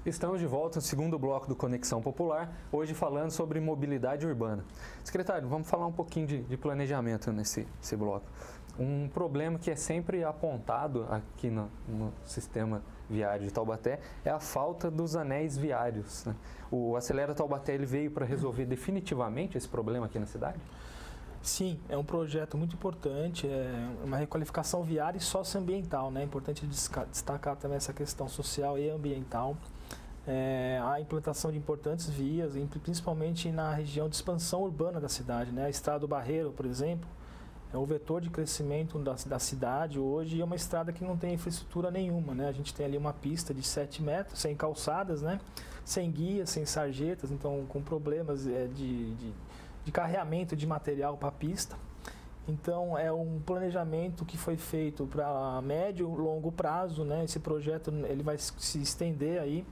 Estamos de volta no segundo bloco do Conexão Popular, hoje falando sobre mobilidade urbana. Secretário, vamos falar um pouquinho de planejamento nesse bloco. Um problema que é sempre apontado aqui no sistema viário de Taubaté é a falta dos anéis viários, né? O Acelera Taubaté ele veio para resolver definitivamente esse problema aqui na cidade? Sim, é um projeto muito importante, é uma requalificação viária e socioambiental, né? É importante destacar também essa questão social e ambiental. A implantação de importantes vias, principalmente na região de expansão urbana da cidade, né? A Estrada do Barreiro, por exemplo, é o vetor de crescimento da cidade hoje e é uma estrada que não tem infraestrutura nenhuma, né? A gente tem ali uma pista de 7 metros, sem calçadas, né? Sem guias, sem sarjetas, então com problemas de carreamento de material para a pista. Então, é um planejamento que foi feito para médio e longo prazo, né? Esse projeto ele vai se estender aí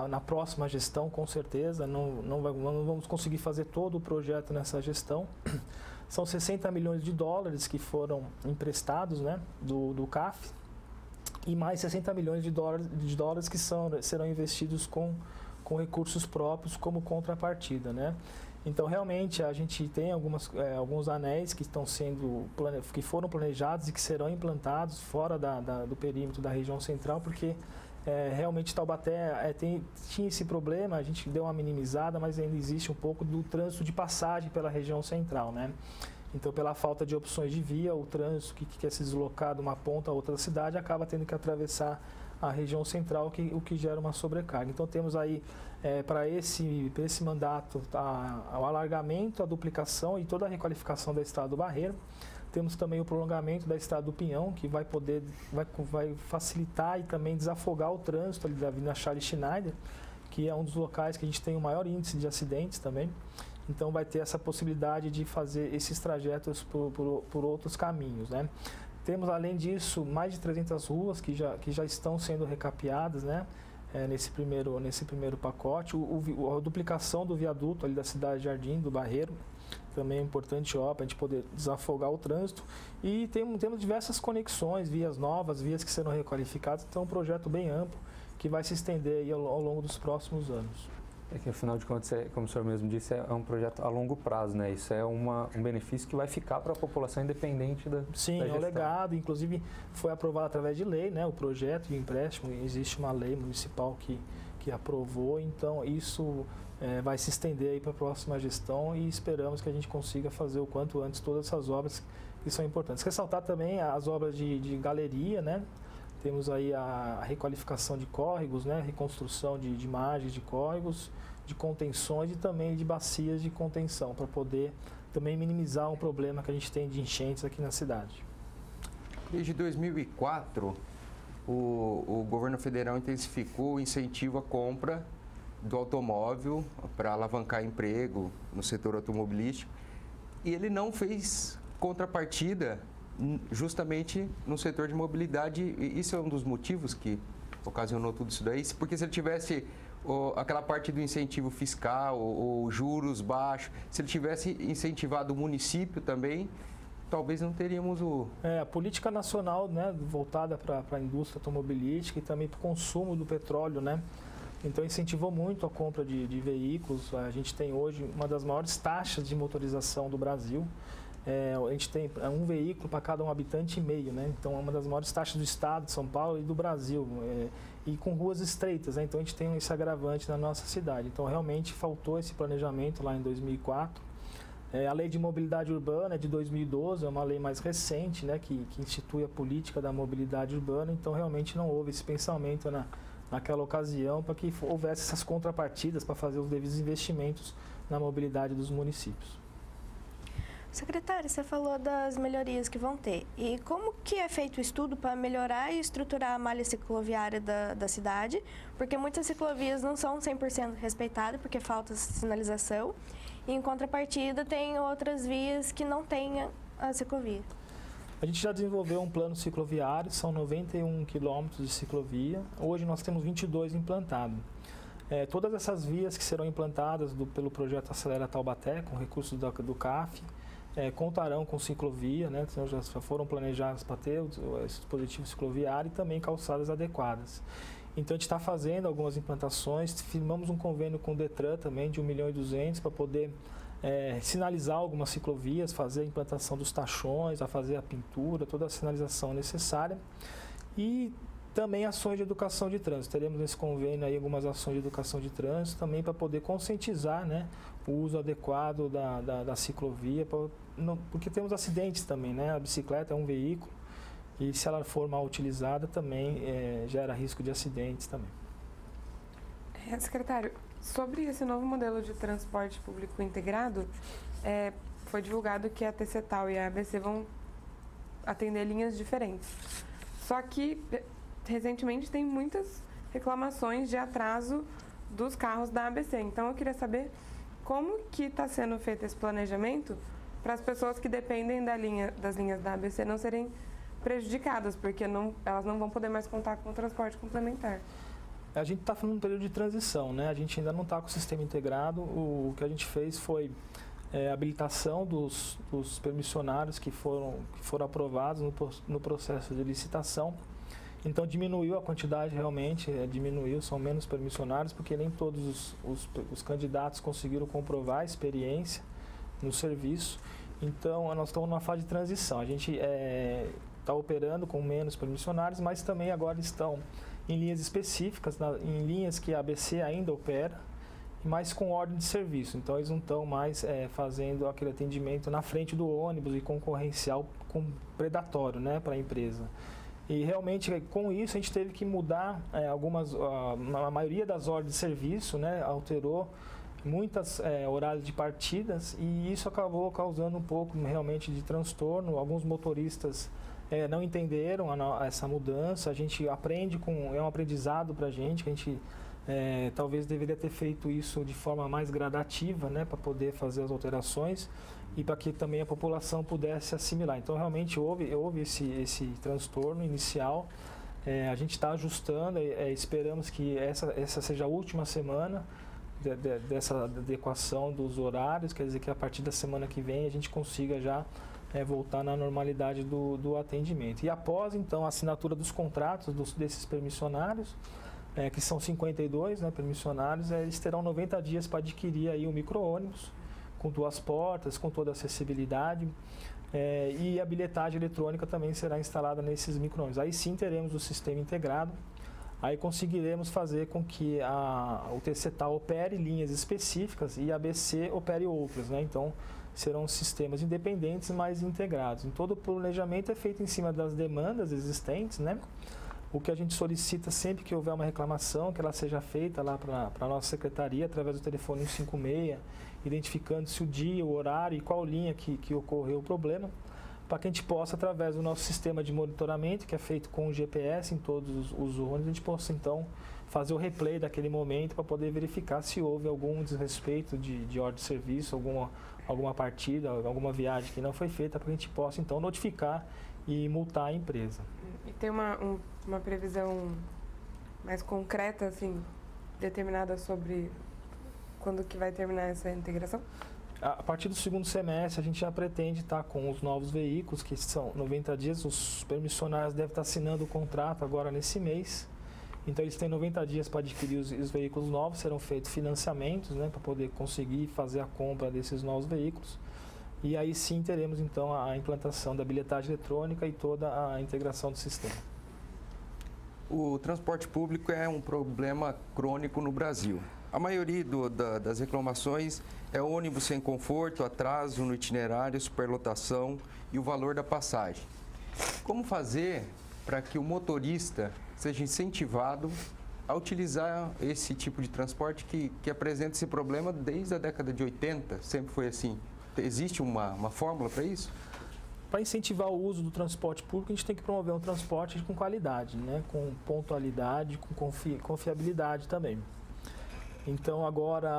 na próxima gestão, com certeza. Não vamos conseguir fazer todo o projeto nessa gestão. São 60 milhões de dólares que foram emprestados, né, do CAF e mais 60 milhões de dólares que serão investidos com recursos próprios como contrapartida, né? Então, realmente, a gente tem alguns anéis que foram planejados e que serão implantados fora do perímetro da região central, porque realmente Taubaté tinha esse problema, a gente deu uma minimizada, mas ainda existe um pouco do trânsito de passagem pela região central, né? Então, pela falta de opções de via, o trânsito que quer se deslocar de uma ponta a outra cidade acaba tendo que atravessar a região central, o que gera uma sobrecarga. Então, temos aí, para esse mandato, o alargamento, a duplicação e toda a requalificação da Estrada do Barreiro. Temos também o prolongamento da Estrada do Pinhão, que vai facilitar e também desafogar o trânsito ali da Avenida Charles Schneider, que é um dos locais que a gente tem o maior índice de acidentes também. Então, vai ter essa possibilidade de fazer esses trajetos por outros caminhos, né? Temos, além disso, mais de 300 ruas que já estão sendo recapeadas, né? Nesse primeiro pacote. A duplicação do viaduto ali da Cidade Jardim, do Barreiro, também é importante obra para a gente poder desafogar o trânsito. E temos diversas conexões, vias novas, vias que serão requalificadas. Então, é um projeto bem amplo que vai se estender aí ao longo dos próximos anos. É que, afinal de contas, como o senhor mesmo disse, é um projeto a longo prazo, né? Isso é um benefício que vai ficar para a população independente da Sim, da é um legado. Inclusive, foi aprovado através de lei, né? O projeto de empréstimo, existe uma lei municipal que aprovou. Então, isso vai se estender aí para a próxima gestão e esperamos que a gente consiga fazer o quanto antes todas essas obras que são importantes. Ressaltar também as obras de galeria, né? Temos aí a requalificação de córregos, né? Reconstrução de margens de córregos, de contenções e também de bacias de contenção, para poder também minimizar um problema que a gente tem de enchentes aqui na cidade. Desde 2004, o governo federal intensificou o incentivo à compra do automóvel para alavancar emprego no setor automobilístico e ele não fez contrapartida justamente no setor de mobilidade. Isso é um dos motivos que ocasionou tudo isso daí, porque se ele tivesse aquela parte do incentivo fiscal, ou juros baixos, se ele tivesse incentivado o município também, talvez não teríamos a política nacional, né, voltada para a indústria automobilística e também para o consumo do petróleo, né? Então, incentivou muito a compra de veículos. A gente tem hoje uma das maiores taxas de motorização do Brasil. A gente tem um veículo para cada um habitante e meio, né? Então, é uma das maiores taxas do estado de São Paulo e do Brasil. E com ruas estreitas, né? Então, a gente tem esse agravante na nossa cidade. Então, realmente faltou esse planejamento lá em 2004. A Lei de Mobilidade Urbana é de 2012, é uma lei mais recente, né? Que institui a política da mobilidade urbana. Então, realmente não houve esse pensamento naquela ocasião para que houvesse essas contrapartidas para fazer os devidos investimentos na mobilidade dos municípios. Secretário, você falou das melhorias que vão ter. E como que é feito o estudo para melhorar e estruturar a malha cicloviária da cidade? Porque muitas ciclovias não são 100% respeitadas, porque falta sinalização. E, em contrapartida, tem outras vias que não têm a ciclovia. A gente já desenvolveu um plano cicloviário, são 91 quilômetros de ciclovia. Hoje nós temos 22 implantados. Todas essas vias que serão implantadas pelo projeto Acelera Taubaté, com recursos do CAF, contarão com ciclovia, né? Então já foram planejadas para ter o dispositivo cicloviário e também calçadas adequadas. Então a gente está fazendo algumas implantações, firmamos um convênio com o Detran também de 1.200.000 para poder sinalizar algumas ciclovias, fazer a implantação dos tachões, a fazer a pintura, toda a sinalização necessária. E também ações de educação de trânsito. Teremos nesse convênio aí algumas ações de educação de trânsito também para poder conscientizar, né, o uso adequado da ciclovia, porque temos acidentes também, né? A bicicleta é um veículo e se ela for mal utilizada também gera risco de acidentes também. Secretário, sobre esse novo modelo de transporte público integrado, foi divulgado que a TCTAL e a ABC vão atender linhas diferentes. Só que, recentemente, tem muitas reclamações de atraso dos carros da ABC. Então, eu queria saber como que está sendo feito esse planejamento para as pessoas que dependem das linhas da ABC não serem prejudicadas, porque elas não vão poder mais contar com o transporte complementar. A gente está falando de um período de transição, né? A gente ainda não está com o sistema integrado. O que a gente fez foi habilitação dos permissionários que foram aprovados no processo de licitação. Então diminuiu a quantidade realmente, são menos permissionários, porque nem todos os candidatos conseguiram comprovar a experiência no serviço. Então nós estamos numa fase de transição. A gente está operando com menos permissionários, mas também agora estão em linhas específicas, em linhas que a ABC ainda opera, mas com ordem de serviço. Então eles não estão mais fazendo aquele atendimento na frente do ônibus e concorrencial predatório, né, para a empresa. E realmente com isso a gente teve que mudar a maioria das ordens de serviço, né, alterou muitas horários de partidas e isso acabou causando um pouco realmente de transtorno. Alguns motoristas não entenderam essa mudança. A gente aprende é um aprendizado para a gente talvez deveria ter feito isso de forma mais gradativa, né, para poder fazer as alterações e para que também a população pudesse assimilar. Então realmente houve esse transtorno inicial. A gente está ajustando, esperamos que essa seja a última semana dessa adequação dos horários, quer dizer que a partir da semana que vem a gente consiga já voltar na normalidade do atendimento. E após então a assinatura dos contratos desses permissionários, que são 52, né, permissionários, eles terão 90 dias para adquirir aí um micro-ônibus com 2 portas, com toda a acessibilidade, e a bilhetagem eletrônica também será instalada nesses micro-ônibus. Aí sim teremos o sistema integrado, aí conseguiremos fazer com que o TCTAL opere linhas específicas e a ABC opere outras, né? Então serão sistemas independentes, mas integrados. Todo o planejamento é feito em cima das demandas existentes, né? O que a gente solicita sempre que houver uma reclamação, que ela seja feita lá para a nossa secretaria, através do telefone 156, identificando-se o dia, o horário e qual linha que ocorreu o problema, para que a gente possa, através do nosso sistema de monitoramento, que é feito com o GPS em todos os ônibus, a gente possa então fazer o replay daquele momento para poder verificar se houve algum desrespeito de ordem de serviço, alguma partida, alguma viagem que não foi feita, para que a gente possa então notificar e multar a empresa. E tem uma previsão mais concreta, assim, determinada sobre quando que vai terminar essa integração? A partir do segundo semestre, a gente já pretende estar com os novos veículos, que são 90 dias. Os permissionários devem estar assinando o contrato agora nesse mês. Então, eles têm 90 dias para adquirir os veículos novos. Serão feitos financiamentos, né, para poder conseguir fazer a compra desses novos veículos. E aí sim teremos então a implantação da bilhetagem eletrônica e toda a integração do sistema. O transporte público é um problema crônico no Brasil. A maioria das reclamações é ônibus sem conforto, atraso no itinerário, superlotação e o valor da passagem. Como fazer para que o motorista seja incentivado a utilizar esse tipo de transporte que apresenta esse problema desde a década de 80? Sempre foi assim. Existe uma fórmula para isso? Para incentivar o uso do transporte público, a gente tem que promover um transporte com qualidade, né? Com pontualidade, com confiabilidade também. Então agora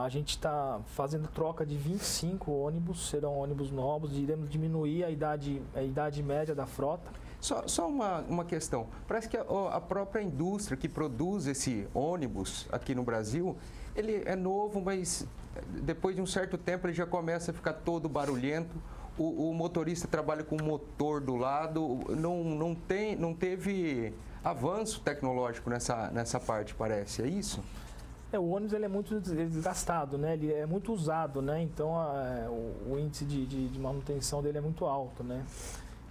a gente está fazendo troca de 25 ônibus, serão ônibus novos, iremos diminuir a idade média da frota. Só uma questão, parece que a própria indústria que produz esse ônibus aqui no Brasil, ele é novo, mas depois de um certo tempo ele já começa a ficar todo barulhento. o motorista trabalha com o motor do lado, não teve avanço tecnológico nessa parte, parece, é isso? O ônibus ele é muito desgastado, né? Ele é muito usado, né? Então o índice de manutenção dele é muito alto, né?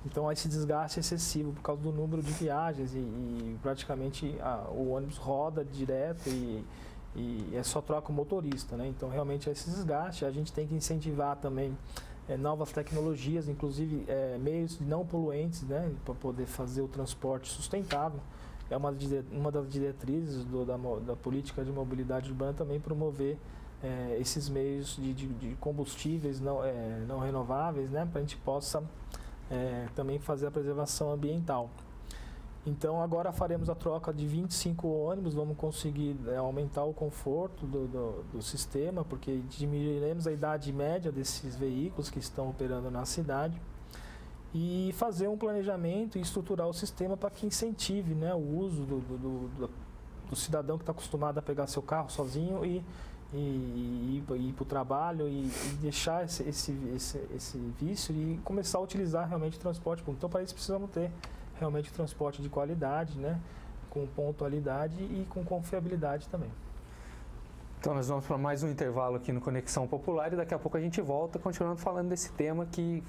Então esse desgaste é excessivo por causa do número de viagens e praticamente o ônibus roda direto e é só troca o motorista, né? Então realmente é esse desgaste. A gente tem que incentivar também novas tecnologias, inclusive meios não poluentes, né? Para poder fazer o transporte sustentável. É uma das diretrizes da política de mobilidade urbana também promover esses meios de combustíveis não renováveis, né, para a gente possa também fazer a preservação ambiental. Então agora faremos a troca de 25 ônibus, vamos conseguir aumentar o conforto do sistema, porque diminuiremos a idade média desses veículos que estão operando na cidade. E fazer um planejamento e estruturar o sistema para que incentive, né, o uso do cidadão que está acostumado a pegar seu carro sozinho e ir para o trabalho e deixar esse vício e começar a utilizar realmente o transporte público. Então, para isso, precisamos ter realmente transporte de qualidade, né, com pontualidade e com confiabilidade também. Então nós vamos para mais um intervalo aqui no Conexão Popular e daqui a pouco a gente volta continuando falando desse tema que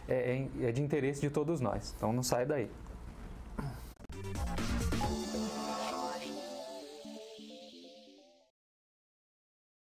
é de interesse de todos nós. Então não sai daí.